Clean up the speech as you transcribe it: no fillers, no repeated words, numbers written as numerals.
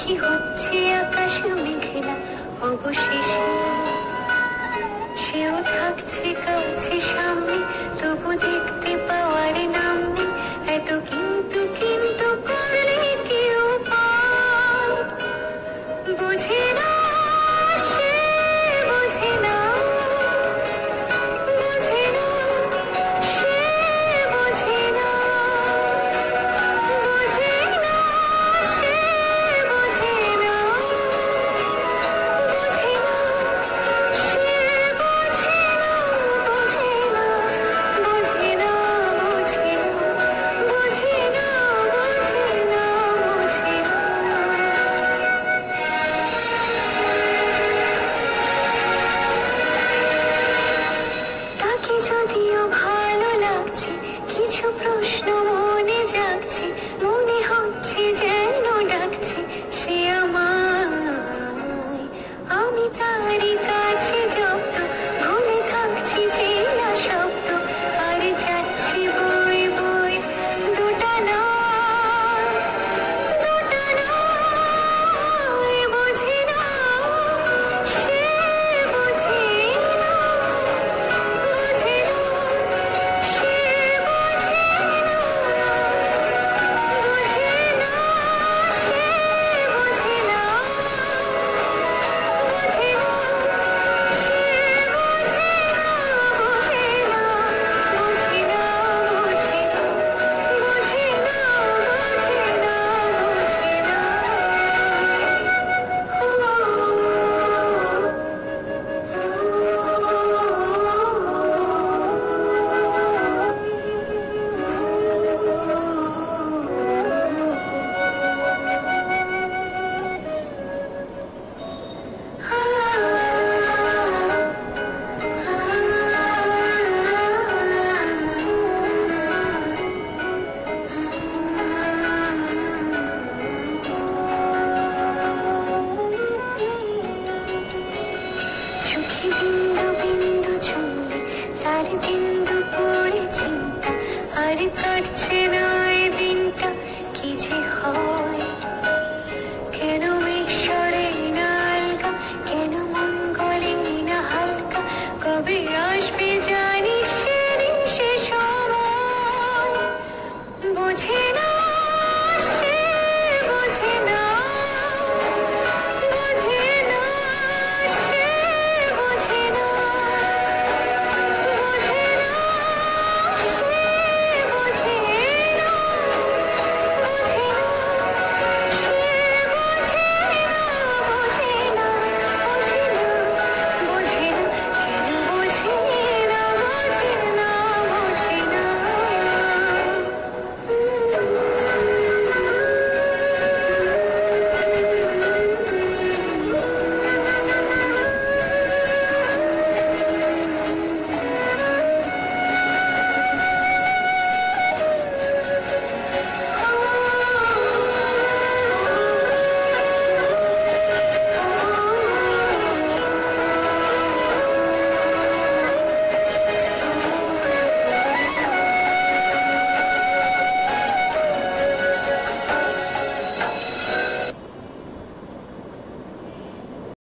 কি হচ্ছে আকাশ মেঘলা অবশেষে সেও থাকছে কাছে সামনে, তবু দেখতে পাওয়ার নাম নেই। এত কিন্তু কিন্তু করলে কেউ পায় বোঝে না, সে বোঝে না, বোঝে না, সে বোঝে না, বোঝে না, সে বোঝে না, বোঝে না, সে বোঝে না, বোঝে না, বোঝে না, বোঝে না, বোঝে না, বোঝে না, বোঝে না। তাকে যদিও ভালো লাগছে, কিছু প্রশ্ন মনে জাগছে, মনে হচ্ছে যেন ডাকছে সে আমায়। আমি তারই কাছে যত ভুলে থাকছি চেনা শব্দ, আর যাচ্ছি বই বই দুটা নয়, দুটা নয়। বোঝে না, সে বোঝে না, বোঝে না, সে বোঝে না, বোঝে না, সে বোঝে না, বোঝে না, সে বোঝে না, বোঝে না, বোঝে না, বোঝে না, বোঝে না, বোঝে না, বোঝে না। চোখে বিন্দু বিন্দু চুমলে তার দিন দুপুরে চিন্তা আর কাটছে না